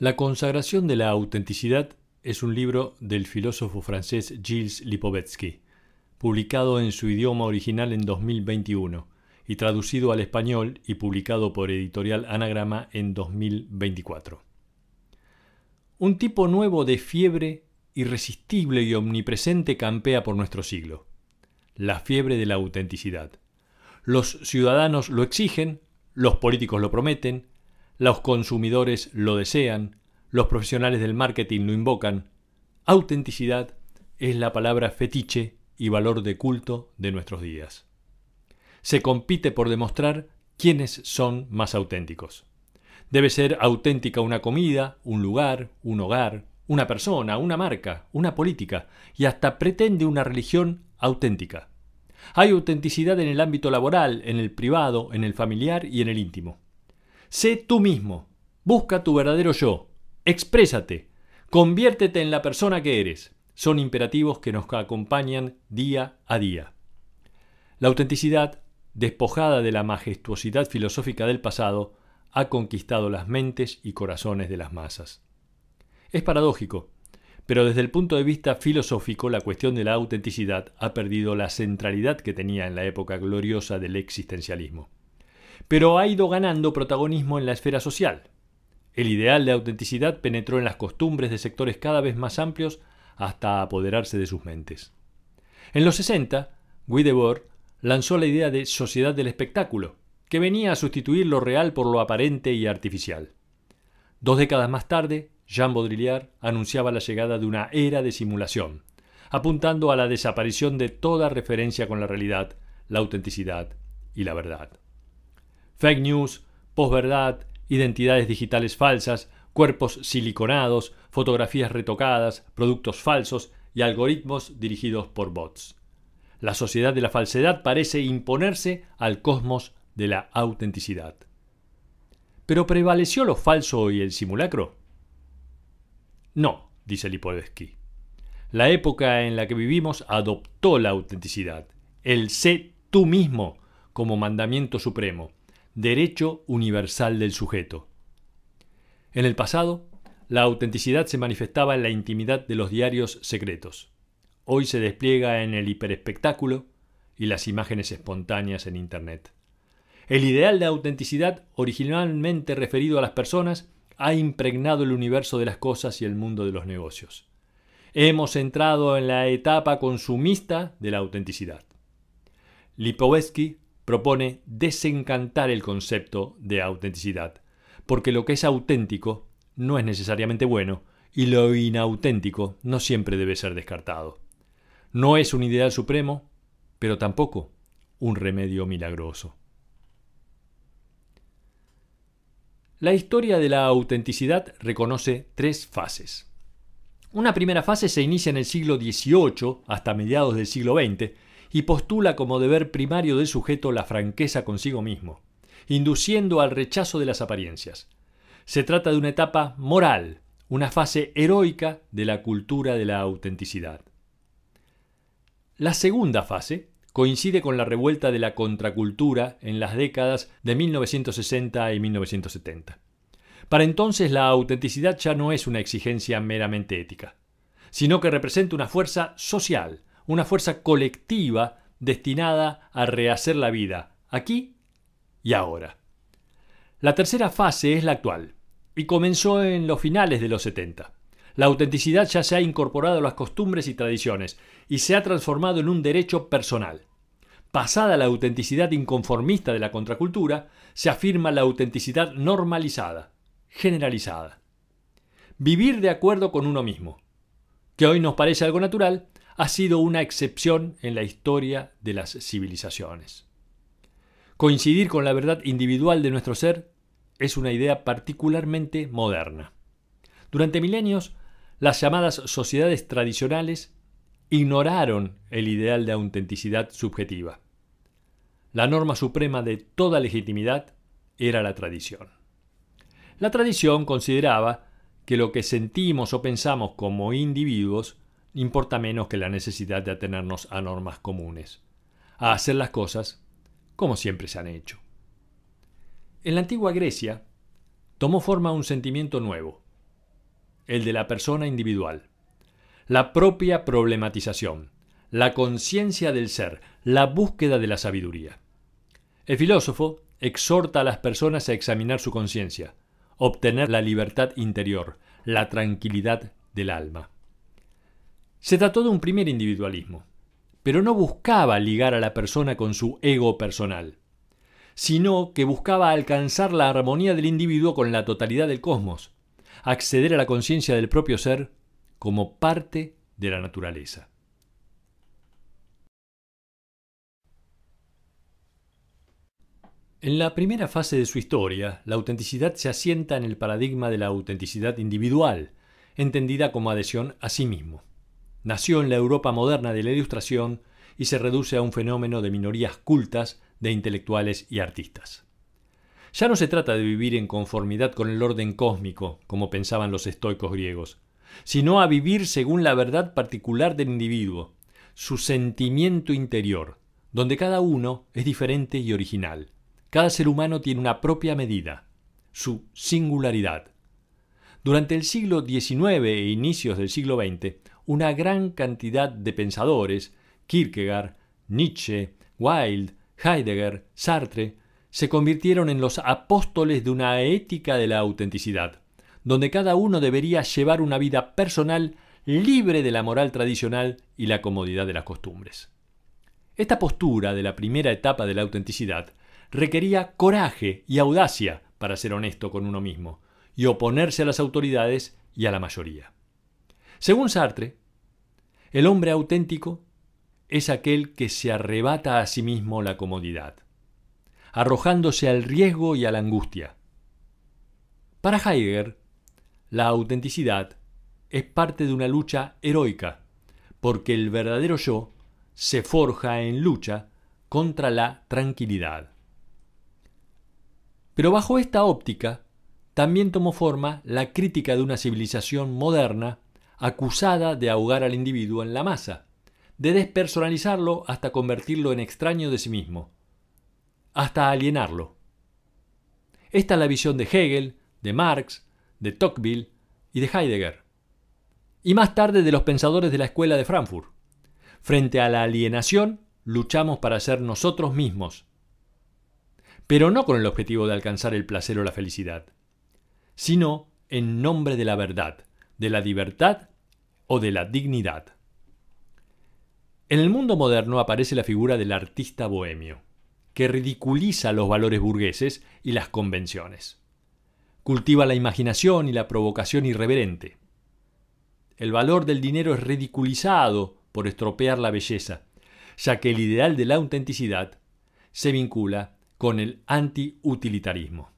La consagración de la autenticidad es un libro del filósofo francés Gilles Lipovetsky, publicado en su idioma original en 2021 y traducido al español y publicado por Editorial Anagrama en 2024. Un tipo nuevo de fiebre irresistible y omnipresente campea por nuestro siglo: la fiebre de la autenticidad. Los ciudadanos lo exigen, los políticos lo prometen, los consumidores lo desean, los profesionales del marketing lo invocan. Autenticidad es la palabra fetiche y valor de culto de nuestros días. Se compite por demostrar quiénes son más auténticos. Debe ser auténtica una comida, un lugar, un hogar, una persona, una marca, una política y hasta pretende una religión auténtica. Hay autenticidad en el ámbito laboral, en el privado, en el familiar y en el íntimo. Sé tú mismo, busca tu verdadero yo, exprésate, conviértete en la persona que eres. Son imperativos que nos acompañan día a día. La autenticidad, despojada de la majestuosidad filosófica del pasado, ha conquistado las mentes y corazones de las masas. Es paradójico, pero desde el punto de vista filosófico la cuestión de la autenticidad ha perdido la centralidad que tenía en la época gloriosa del existencialismo. Pero ha ido ganando protagonismo en la esfera social. El ideal de autenticidad penetró en las costumbres de sectores cada vez más amplios hasta apoderarse de sus mentes. En los 60, Guy Debord lanzó la idea de sociedad del espectáculo, que venía a sustituir lo real por lo aparente y artificial. 2 décadas más tarde, Jean Baudrillard anunciaba la llegada de una era de simulación, apuntando a la desaparición de toda referencia con la realidad, la autenticidad y la verdad. Fake news, posverdad, identidades digitales falsas, cuerpos siliconados, fotografías retocadas, productos falsos y algoritmos dirigidos por bots. La sociedad de la falsedad parece imponerse al cosmos de la autenticidad. ¿Pero prevaleció lo falso y el simulacro? No, dice Lipovetsky. La época en la que vivimos adoptó la autenticidad, el sé tú mismo como mandamiento supremo, derecho universal del sujeto. En el pasado, la autenticidad se manifestaba en la intimidad de los diarios secretos. Hoy se despliega en el hiperespectáculo y las imágenes espontáneas en Internet. El ideal de autenticidad, originalmente referido a las personas, ha impregnado el universo de las cosas y el mundo de los negocios. Hemos entrado en la etapa consumista de la autenticidad. Lipovetsky propone desencantar el concepto de autenticidad, porque lo que es auténtico no es necesariamente bueno y lo inauténtico no siempre debe ser descartado. No es un ideal supremo, pero tampoco un remedio milagroso. La historia de la autenticidad reconoce 3 fases. Una primera fase se inicia en el siglo XVIII hasta mediados del siglo XX y postula como deber primario del sujeto la franqueza consigo mismo, induciendo al rechazo de las apariencias. Se trata de una etapa moral, una fase heroica de la cultura de la autenticidad. La segunda fase coincide con la revuelta de la contracultura en las décadas de 1960 y 1970. Para entonces la autenticidad ya no es una exigencia meramente ética, sino que representa una fuerza social, una fuerza colectiva destinada a rehacer la vida, aquí y ahora. La tercera fase es la actual, y comenzó en los finales de los 70. La autenticidad ya se ha incorporado a las costumbres y tradiciones, y se ha transformado en un derecho personal. Pasada la autenticidad inconformista de la contracultura, se afirma la autenticidad normalizada, generalizada. Vivir de acuerdo con uno mismo, que hoy nos parece algo natural, ha sido una excepción en la historia de las civilizaciones. Coincidir con la verdad individual de nuestro ser es una idea particularmente moderna. Durante milenios, las llamadas sociedades tradicionales ignoraron el ideal de autenticidad subjetiva. La norma suprema de toda legitimidad era la tradición. La tradición consideraba que lo que sentimos o pensamos como individuos importa menos que la necesidad de atenernos a normas comunes, a hacer las cosas como siempre se han hecho. En la antigua Grecia tomó forma un sentimiento nuevo, el de la persona individual. La propia problematización, la conciencia del ser, la búsqueda de la sabiduría. El filósofo exhorta a las personas a examinar su conciencia, obtener la libertad interior, la tranquilidad del alma. Se trató de un primer individualismo, pero no buscaba ligar a la persona con su ego personal, sino que buscaba alcanzar la armonía del individuo con la totalidad del cosmos, acceder a la conciencia del propio ser como parte de la naturaleza. En la primera fase de su historia, la autenticidad se asienta en el paradigma de la autenticidad individual, entendida como adhesión a sí mismo. Nació en la Europa moderna de la Ilustración y se reduce a un fenómeno de minorías cultas, de intelectuales y artistas. Ya no se trata de vivir en conformidad con el orden cósmico, como pensaban los estoicos griegos, sino a vivir según la verdad particular del individuo, su sentimiento interior, donde cada uno es diferente y original. Cada ser humano tiene una propia medida, su singularidad. Durante el siglo XIX e inicios del siglo XX, una gran cantidad de pensadores, Kierkegaard, Nietzsche, Wilde, Heidegger, Sartre, se convirtieron en los apóstoles de una ética de la autenticidad, donde cada uno debería llevar una vida personal libre de la moral tradicional y la comodidad de las costumbres. Esta postura de la primera etapa de la autenticidad requería coraje y audacia para ser honesto con uno mismo y oponerse a las autoridades y a la mayoría. Según Sartre, el hombre auténtico es aquel que se arrebata a sí mismo la comodidad, arrojándose al riesgo y a la angustia. Para Heidegger, la autenticidad es parte de una lucha heroica, porque el verdadero yo se forja en lucha contra la tranquilidad. Pero bajo esta óptica también tomó forma la crítica de una civilización moderna acusada de ahogar al individuo en la masa, de despersonalizarlo hasta convertirlo en extraño de sí mismo, hasta alienarlo. Esta es la visión de Hegel, de Marx, de Tocqueville y de Heidegger, y más tarde de los pensadores de la Escuela de Frankfurt. Frente a la alienación, luchamos para ser nosotros mismos, pero no con el objetivo de alcanzar el placer o la felicidad, sino en nombre de la verdad, de la libertad o de la dignidad. En el mundo moderno aparece la figura del artista bohemio, que ridiculiza los valores burgueses y las convenciones. Cultiva la imaginación y la provocación irreverente. El valor del dinero es ridiculizado por estropear la belleza, ya que el ideal de la autenticidad se vincula con el anti-utilitarismo.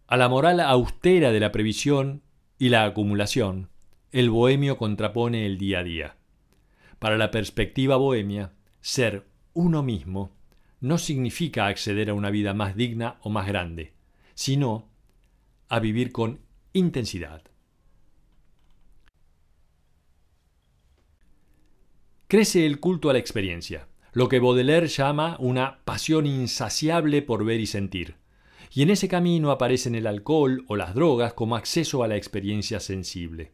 A la moral austera de la previsión y la acumulación, el bohemio contrapone el día a día. Para la perspectiva bohemia, ser uno mismo no significa acceder a una vida más digna o más grande, sino a vivir con intensidad. Crece el culto a la experiencia, lo que Baudelaire llama una pasión insaciable por ver y sentir. Y en ese camino aparecen el alcohol o las drogas como acceso a la experiencia sensible.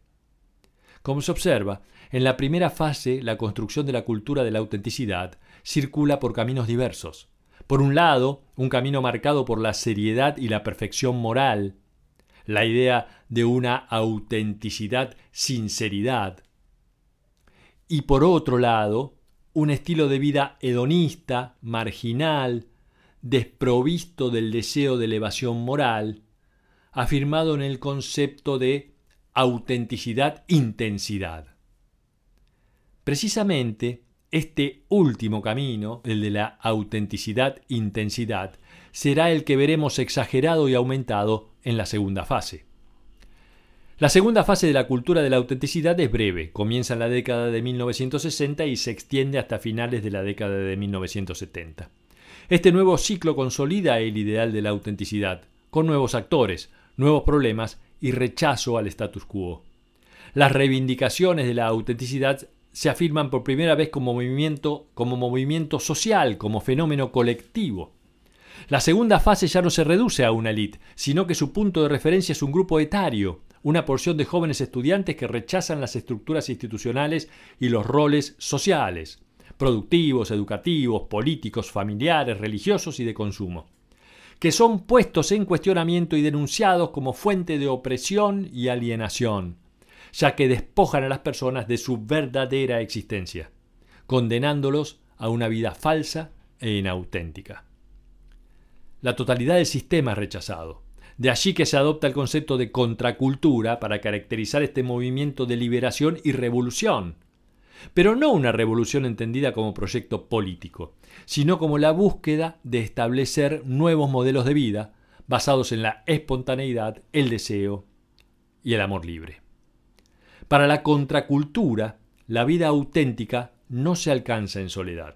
Como se observa, en la primera fase la construcción de la cultura de la autenticidad circula por caminos diversos. Por un lado, un camino marcado por la seriedad y la perfección moral, la idea de una autenticidad sinceridad. Y por otro lado, un estilo de vida hedonista, marginal, desprovisto del deseo de elevación moral, afirmado en el concepto de autenticidad-intensidad. Precisamente, este último camino, el de la autenticidad-intensidad, será el que veremos exagerado y aumentado en la segunda fase. La segunda fase de la cultura de la autenticidad es breve, comienza en la década de 1960 y se extiende hasta finales de la década de 1970. Este nuevo ciclo consolida el ideal de la autenticidad, con nuevos actores, nuevos problemas y rechazo al status quo. Las reivindicaciones de la autenticidad se afirman por primera vez como movimiento social, como fenómeno colectivo. La segunda fase ya no se reduce a una élite, sino que su punto de referencia es un grupo etario, una porción de jóvenes estudiantes que rechazan las estructuras institucionales y los roles sociales, productivos, educativos, políticos, familiares, religiosos y de consumo, que son puestos en cuestionamiento y denunciados como fuente de opresión y alienación, ya que despojan a las personas de su verdadera existencia, condenándolos a una vida falsa e inauténtica. La totalidad del sistema es rechazado. De allí que se adopta el concepto de contracultura para caracterizar este movimiento de liberación y revolución, pero no una revolución entendida como proyecto político, sino como la búsqueda de establecer nuevos modelos de vida basados en la espontaneidad, el deseo y el amor libre. Para la contracultura, la vida auténtica no se alcanza en soledad.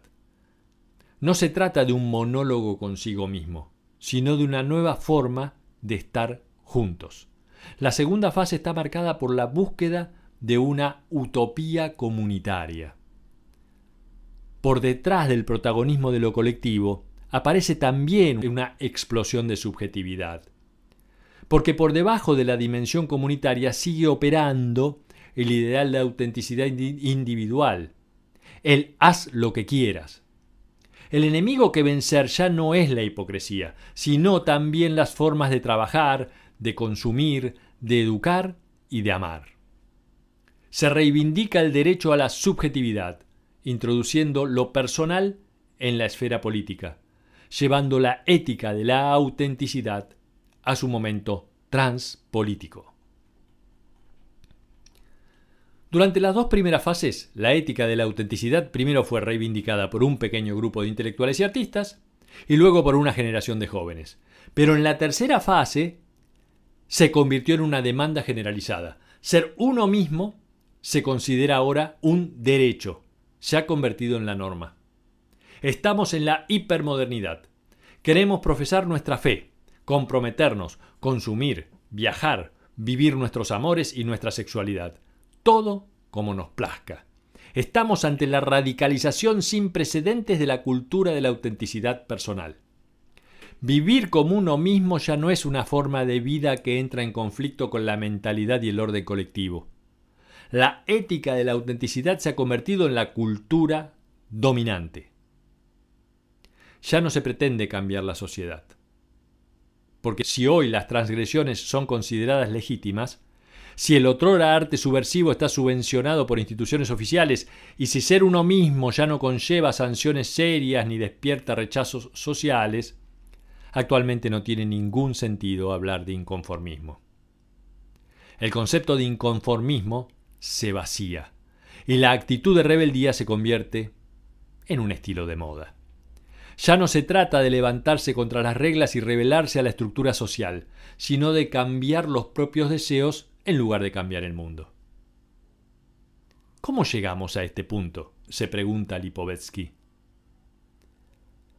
No se trata de un monólogo consigo mismo, sino de una nueva forma de estar juntos. La segunda fase está marcada por la búsqueda de una utopía comunitaria. Por detrás del protagonismo de lo colectivo aparece también una explosión de subjetividad, porque por debajo de la dimensión comunitaria sigue operando el ideal de autenticidad individual, el haz lo que quieras. El enemigo que vencer ya no es la hipocresía, sino también las formas de trabajar, de consumir, de educar y de amar. Se reivindica el derecho a la subjetividad, introduciendo lo personal en la esfera política, llevando la ética de la autenticidad a su momento transpolítico. Durante las dos primeras fases, la ética de la autenticidad primero fue reivindicada por un pequeño grupo de intelectuales y artistas, y luego por una generación de jóvenes. Pero en la tercera fase se convirtió en una demanda generalizada. Ser uno mismo se considera ahora un derecho, se ha convertido en la norma. Estamos en la hipermodernidad. Queremos profesar nuestra fe, comprometernos, consumir, viajar, vivir nuestros amores y nuestra sexualidad. Todo como nos plazca. Estamos ante la radicalización sin precedentes de la cultura de la autenticidad personal. Vivir como uno mismo ya no es una forma de vida que entra en conflicto con la mentalidad y el orden colectivo. La ética de la autenticidad se ha convertido en la cultura dominante. Ya no se pretende cambiar la sociedad. Porque si hoy las transgresiones son consideradas legítimas, si el otrora arte subversivo está subvencionado por instituciones oficiales y si ser uno mismo ya no conlleva sanciones serias ni despierta rechazos sociales, actualmente no tiene ningún sentido hablar de inconformismo. El concepto de inconformismo se vacía y la actitud de rebeldía se convierte en un estilo de moda. Ya no se trata de levantarse contra las reglas y rebelarse a la estructura social, sino de cambiar los propios deseos en lugar de cambiar el mundo. ¿Cómo llegamos a este punto?, se pregunta Lipovetsky.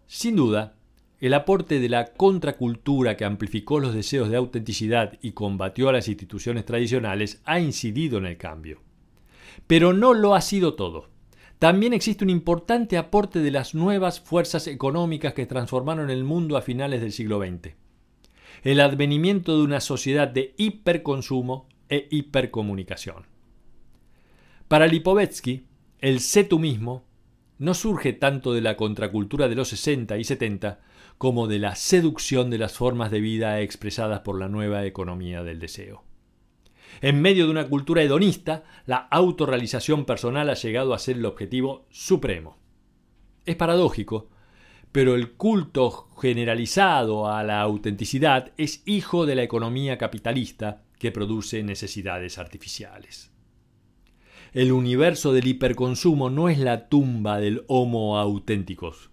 Sin duda, el aporte de la contracultura que amplificó los deseos de autenticidad y combatió a las instituciones tradicionales ha incidido en el cambio. Pero no lo ha sido todo. También existe un importante aporte de las nuevas fuerzas económicas que transformaron el mundo a finales del siglo XX. El advenimiento de una sociedad de hiperconsumo e hipercomunicación. Para Lipovetsky, el sé tú mismo no surge tanto de la contracultura de los 60 y 70 como de la seducción de las formas de vida expresadas por la nueva economía del deseo. En medio de una cultura hedonista, la autorrealización personal ha llegado a ser el objetivo supremo. Es paradójico, pero el culto generalizado a la autenticidad es hijo de la economía capitalista que produce necesidades artificiales. El universo del hiperconsumo no es la tumba del Homo auténticos.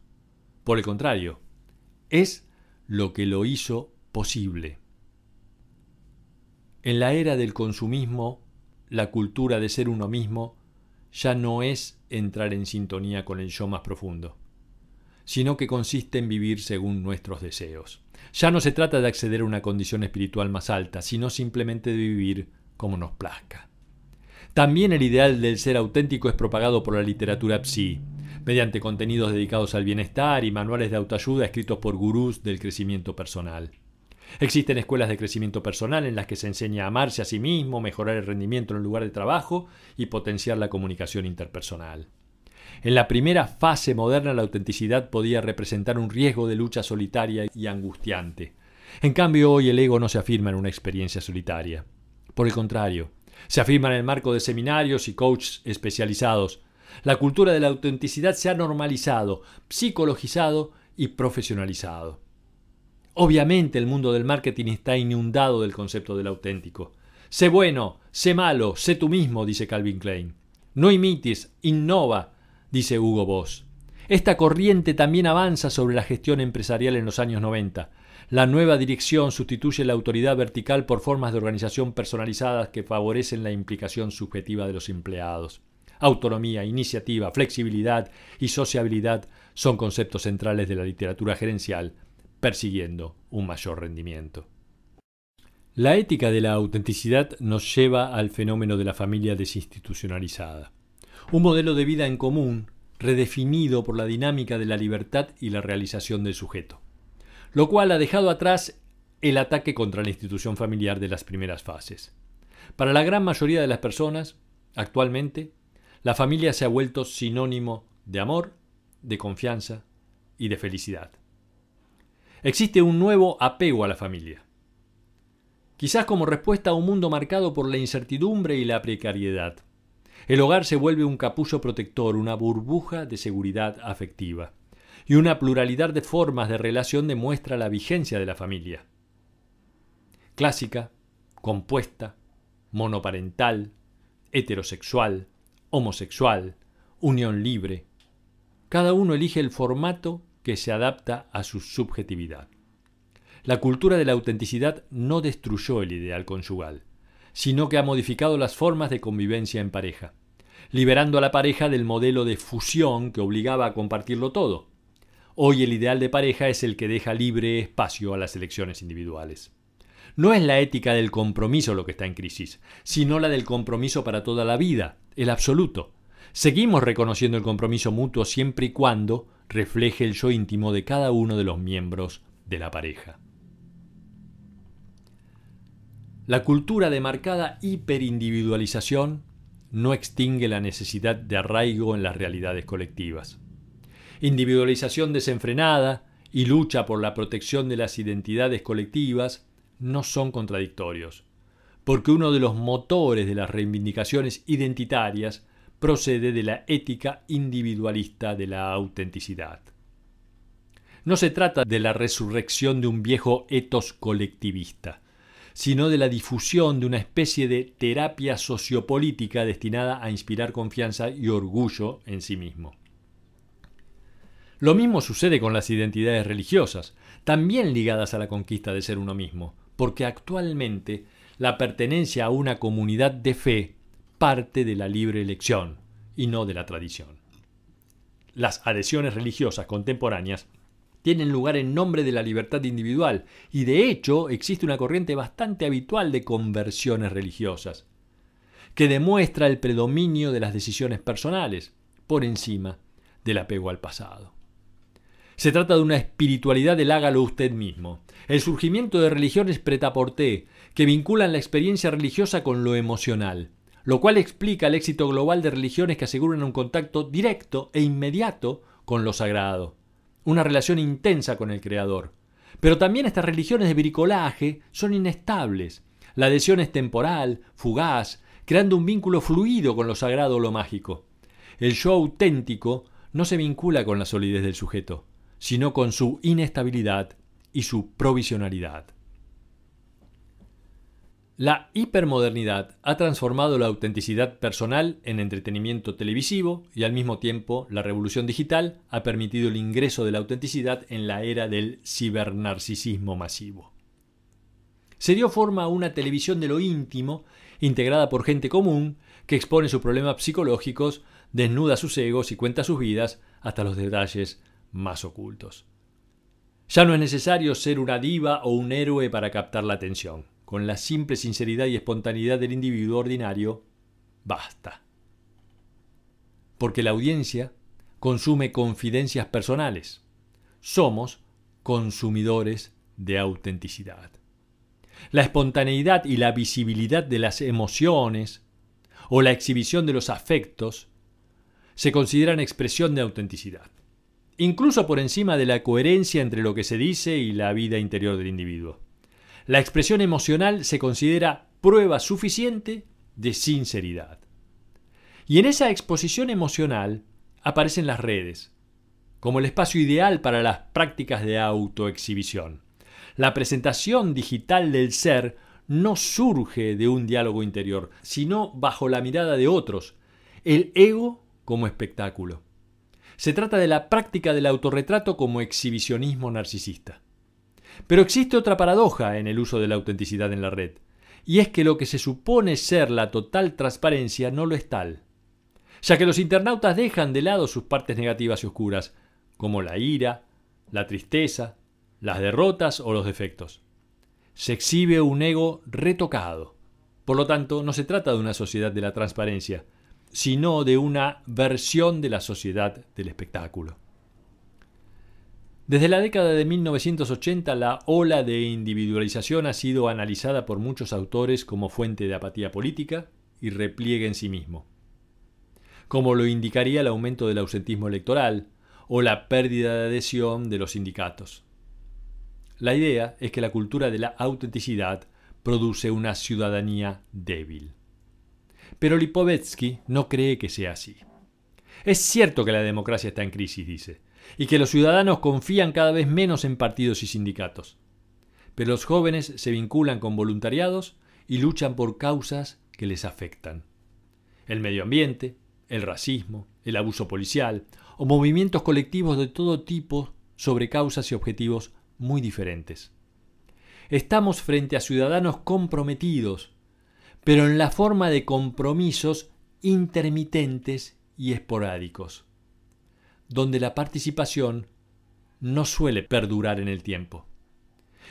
Por el contrario, es lo que lo hizo posible. En la era del consumismo, la cultura de ser uno mismo ya no es entrar en sintonía con el yo más profundo, sino que consiste en vivir según nuestros deseos. Ya no se trata de acceder a una condición espiritual más alta, sino simplemente de vivir como nos plazca. También el ideal del ser auténtico es propagado por la literatura psi, mediante contenidos dedicados al bienestar y manuales de autoayuda escritos por gurús del crecimiento personal. Existen escuelas de crecimiento personal en las que se enseña a amarse a sí mismo, mejorar el rendimiento en el lugar de trabajo y potenciar la comunicación interpersonal. En la primera fase moderna, la autenticidad podía representar un riesgo de lucha solitaria y angustiante. En cambio, hoy el ego no se afirma en una experiencia solitaria. Por el contrario, se afirma en el marco de seminarios y coaches especializados. La cultura de la autenticidad se ha normalizado, psicologizado y profesionalizado. Obviamente el mundo del marketing está inundado del concepto del auténtico. Sé bueno, sé malo, sé tú mismo, dice Calvin Klein. No imites, innova, dice Hugo Boss. Esta corriente también avanza sobre la gestión empresarial en los años 90. La nueva dirección sustituye la autoridad vertical por formas de organización personalizadas que favorecen la implicación subjetiva de los empleados. Autonomía, iniciativa, flexibilidad y sociabilidad son conceptos centrales de la literatura gerencial, persiguiendo un mayor rendimiento. La ética de la autenticidad nos lleva al fenómeno de la familia desinstitucionalizada. Un modelo de vida en común, redefinido por la dinámica de la libertad y la realización del sujeto, lo cual ha dejado atrás el ataque contra la institución familiar de las primeras fases. Para la gran mayoría de las personas, actualmente, la familia se ha vuelto sinónimo de amor, de confianza y de felicidad. Existe un nuevo apego a la familia, quizás como respuesta a un mundo marcado por la incertidumbre y la precariedad. El hogar se vuelve un capullo protector, una burbuja de seguridad afectiva, y una pluralidad de formas de relación demuestra la vigencia de la familia. Clásica, compuesta, monoparental, heterosexual, homosexual, unión libre. Cada uno elige el formato que se adapta a su subjetividad. La cultura de la autenticidad no destruyó el ideal conyugal, sino que ha modificado las formas de convivencia en pareja, liberando a la pareja del modelo de fusión que obligaba a compartirlo todo. Hoy el ideal de pareja es el que deja libre espacio a las elecciones individuales. No es la ética del compromiso lo que está en crisis, sino la del compromiso para toda la vida, el absoluto. Seguimos reconociendo el compromiso mutuo siempre y cuando refleje el yo íntimo de cada uno de los miembros de la pareja. La cultura de marcada hiperindividualización no extingue la necesidad de arraigo en las realidades colectivas. Individualización desenfrenada y lucha por la protección de las identidades colectivas no son contradictorios, porque uno de los motores de las reivindicaciones identitarias procede de la ética individualista de la autenticidad. No se trata de la resurrección de un viejo etos colectivista, sino de la difusión de una especie de terapia sociopolítica destinada a inspirar confianza y orgullo en sí mismo. Lo mismo sucede con las identidades religiosas, también ligadas a la conquista de ser uno mismo, porque actualmente la pertenencia a una comunidad de fe parte de la libre elección y no de la tradición. Las adhesiones religiosas contemporáneas tienen lugar en nombre de la libertad individual y de hecho existe una corriente bastante habitual de conversiones religiosas que demuestra el predominio de las decisiones personales por encima del apego al pasado. Se trata de una espiritualidad del hágalo usted mismo, el surgimiento de religiones prêt-à-porter que vinculan la experiencia religiosa con lo emocional, lo cual explica el éxito global de religiones que aseguran un contacto directo e inmediato con lo sagrado, una relación intensa con el Creador. Pero también estas religiones de bricolaje son inestables. La adhesión es temporal, fugaz, creando un vínculo fluido con lo sagrado o lo mágico. El yo auténtico no se vincula con la solidez del sujeto, sino con su inestabilidad y su provisionalidad. La hipermodernidad ha transformado la autenticidad personal en entretenimiento televisivo y al mismo tiempo la revolución digital ha permitido el ingreso de la autenticidad en la era del cibernarcisismo masivo. Se dio forma a una televisión de lo íntimo, integrada por gente común, que expone sus problemas psicológicos, desnuda sus egos y cuenta sus vidas hasta los detalles más ocultos. Ya no es necesario ser una diva o un héroe para captar la atención. Con la simple sinceridad y espontaneidad del individuo ordinario, basta. Porque la audiencia consume confidencias personales. Somos consumidores de autenticidad. La espontaneidad y la visibilidad de las emociones o la exhibición de los afectos se consideran expresión de autenticidad, incluso por encima de la coherencia entre lo que se dice y la vida interior del individuo. La expresión emocional se considera prueba suficiente de sinceridad. Y en esa exposición emocional aparecen las redes, como el espacio ideal para las prácticas de autoexhibición. La presentación digital del ser no surge de un diálogo interior, sino bajo la mirada de otros, el ego como espectáculo. Se trata de la práctica del autorretrato como exhibicionismo narcisista. Pero existe otra paradoja en el uso de la autenticidad en la red, y es que lo que se supone ser la total transparencia no lo es tal, ya que los internautas dejan de lado sus partes negativas y oscuras, como la ira, la tristeza, las derrotas o los defectos. Se exhibe un ego retocado. Por lo tanto, no se trata de una sociedad de la transparencia, sino de una versión de la sociedad del espectáculo. Desde la década de 1980, la ola de individualización ha sido analizada por muchos autores como fuente de apatía política y repliegue en sí mismo, como lo indicaría el aumento del ausentismo electoral o la pérdida de adhesión de los sindicatos. La idea es que la cultura de la autenticidad produce una ciudadanía débil. Pero Lipovetsky no cree que sea así. Es cierto que la democracia está en crisis, dice, y que los ciudadanos confían cada vez menos en partidos y sindicatos. Pero los jóvenes se vinculan con voluntariados y luchan por causas que les afectan. El medio ambiente, el racismo, el abuso policial o movimientos colectivos de todo tipo sobre causas y objetivos muy diferentes. Estamos frente a ciudadanos comprometidos, pero en la forma de compromisos intermitentes y esporádicos, donde la participación no suele perdurar en el tiempo.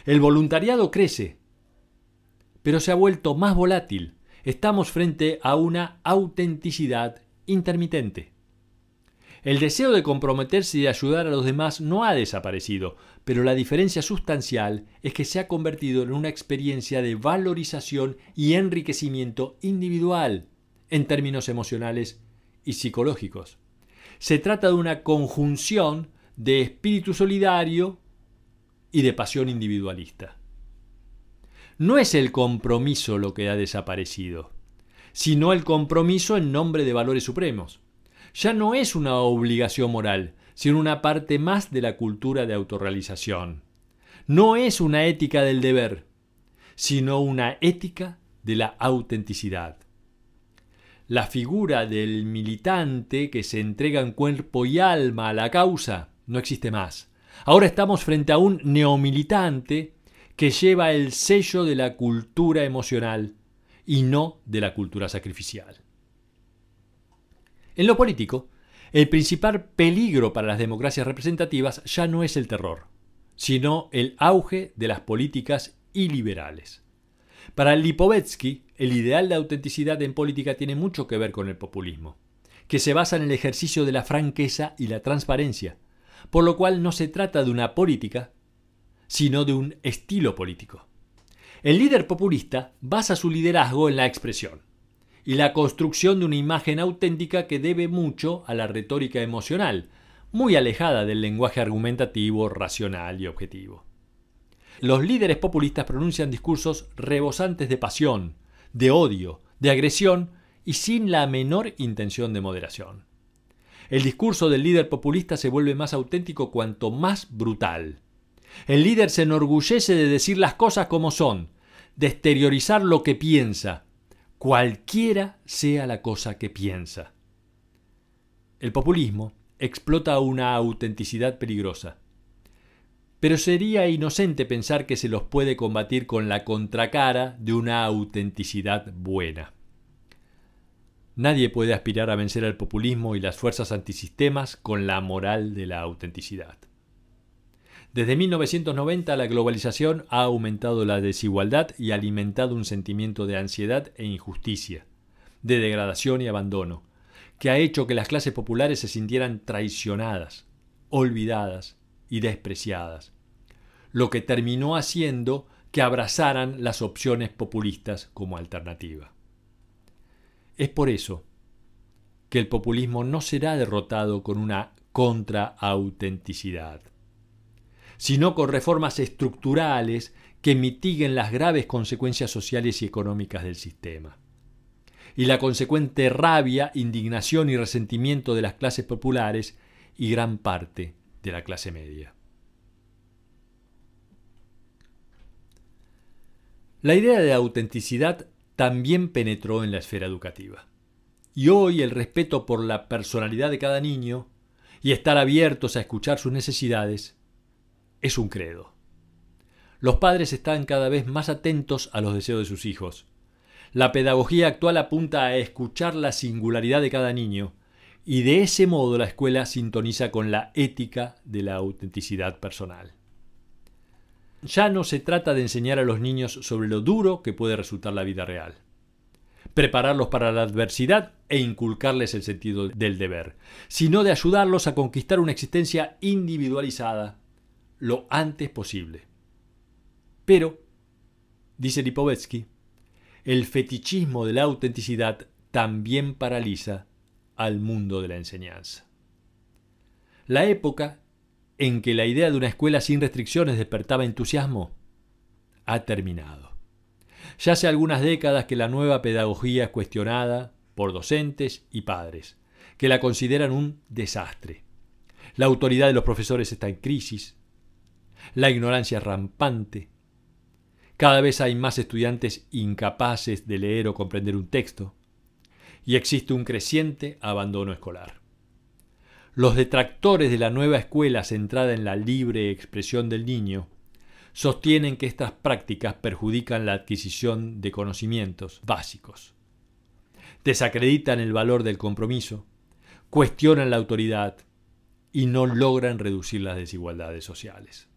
El voluntariado crece, pero se ha vuelto más volátil. Estamos frente a una autenticidad intermitente. El deseo de comprometerse y de ayudar a los demás no ha desaparecido, pero la diferencia sustancial es que se ha convertido en una experiencia de valorización y enriquecimiento individual en términos emocionales y psicológicos. Se trata de una conjunción de espíritu solidario y de pasión individualista. No es el compromiso lo que ha desaparecido, sino el compromiso en nombre de valores supremos. Ya no es una obligación moral, sino una parte más de la cultura de autorrealización. No es una ética del deber, sino una ética de la autenticidad. La figura del militante que se entrega en cuerpo y alma a la causa no existe más. Ahora estamos frente a un neomilitante que lleva el sello de la cultura emocional y no de la cultura sacrificial. En lo político, el principal peligro para las democracias representativas ya no es el terror, sino el auge de las políticas iliberales. Para Lipovetsky, el ideal de autenticidad en política tiene mucho que ver con el populismo, que se basa en el ejercicio de la franqueza y la transparencia, por lo cual no se trata de una política, sino de un estilo político. El líder populista basa su liderazgo en la expresión y la construcción de una imagen auténtica que debe mucho a la retórica emocional, muy alejada del lenguaje argumentativo, racional y objetivo. Los líderes populistas pronuncian discursos rebosantes de pasión, de odio, de agresión y sin la menor intención de moderación. El discurso del líder populista se vuelve más auténtico cuanto más brutal. El líder se enorgullece de decir las cosas como son, de exteriorizar lo que piensa, cualquiera sea la cosa que piensa. El populismo explota una autenticidad peligrosa. Pero sería inocente pensar que se los puede combatir con la contracara de una autenticidad buena. Nadie puede aspirar a vencer al populismo y las fuerzas antisistemas con la moral de la autenticidad. Desde 1990 la globalización ha aumentado la desigualdad y alimentado un sentimiento de ansiedad e injusticia, de degradación y abandono, que ha hecho que las clases populares se sintieran traicionadas, olvidadas y despreciadas, lo que terminó haciendo que abrazaran las opciones populistas como alternativa. Es por eso que el populismo no será derrotado con una contraautenticidad, sino con reformas estructurales que mitiguen las graves consecuencias sociales y económicas del sistema, y la consecuente rabia, indignación y resentimiento de las clases populares y gran parte de la clase media. La idea de autenticidad también penetró en la esfera educativa. Y hoy el respeto por la personalidad de cada niño y estar abiertos a escuchar sus necesidades es un credo. Los padres están cada vez más atentos a los deseos de sus hijos. La pedagogía actual apunta a escuchar la singularidad de cada niño y de ese modo la escuela sintoniza con la ética de la autenticidad personal. Ya no se trata de enseñar a los niños sobre lo duro que puede resultar la vida real, prepararlos para la adversidad e inculcarles el sentido del deber, sino de ayudarlos a conquistar una existencia individualizada lo antes posible. Pero, dice Lipovetsky, el fetichismo de la autenticidad también paraliza al mundo de la enseñanza. La época en que la idea de una escuela sin restricciones despertaba entusiasmo ha terminado. Ya hace algunas décadas que la nueva pedagogía es cuestionada por docentes y padres, que la consideran un desastre. La autoridad de los profesores está en crisis, la ignorancia es rampante, cada vez hay más estudiantes incapaces de leer o comprender un texto, y existe un creciente abandono escolar. Los detractores de la nueva escuela centrada en la libre expresión del niño sostienen que estas prácticas perjudican la adquisición de conocimientos básicos, desacreditan el valor del compromiso, cuestionan la autoridad y no logran reducir las desigualdades sociales.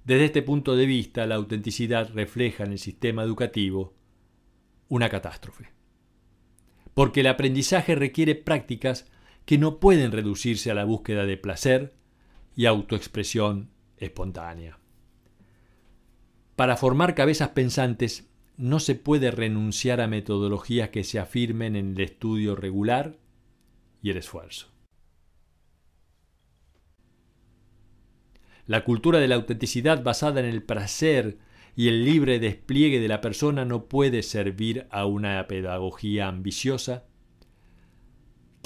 Desde este punto de vista, la autenticidad refleja en el sistema educativo una catástrofe, porque el aprendizaje requiere prácticas que no pueden reducirse a la búsqueda de placer y autoexpresión espontánea. Para formar cabezas pensantes no se puede renunciar a metodologías que se afirmen en el estudio regular y el esfuerzo. La cultura de la autenticidad basada en el placer y el libre despliegue de la persona no puede servir a una pedagogía ambiciosa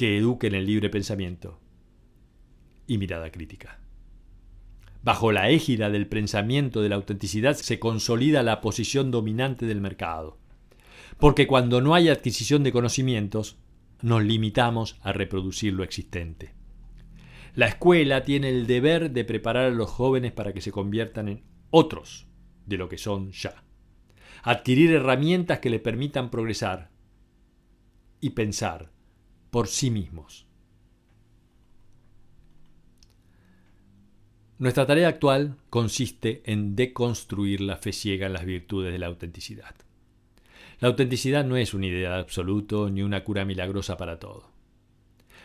que eduque en el libre pensamiento y mirada crítica. Bajo la égida del pensamiento de la autenticidad se consolida la posición dominante del mercado, porque cuando no hay adquisición de conocimientos, nos limitamos a reproducir lo existente. La escuela tiene el deber de preparar a los jóvenes para que se conviertan en otros de lo que son ya. Adquirir herramientas que les permitan progresar y pensar por sí mismos. Nuestra tarea actual consiste en deconstruir la fe ciega en las virtudes de la autenticidad. La autenticidad no es un ideal absoluto ni una cura milagrosa para todo.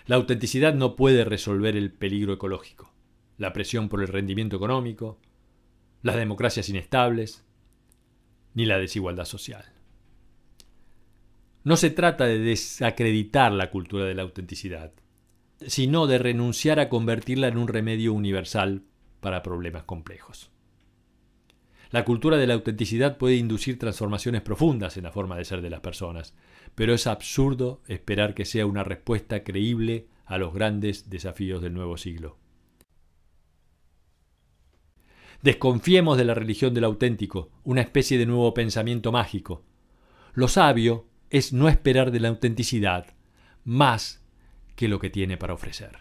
La autenticidad no puede resolver el peligro ecológico, la presión por el rendimiento económico, las democracias inestables, ni la desigualdad social. No se trata de desacreditar la cultura de la autenticidad, sino de renunciar a convertirla en un remedio universal para problemas complejos. La cultura de la autenticidad puede inducir transformaciones profundas en la forma de ser de las personas, pero es absurdo esperar que sea una respuesta creíble a los grandes desafíos del nuevo siglo. Desconfiemos de la religión del auténtico, una especie de nuevo pensamiento mágico. Lo sabio es no esperar de la autenticidad más que lo que tiene para ofrecer.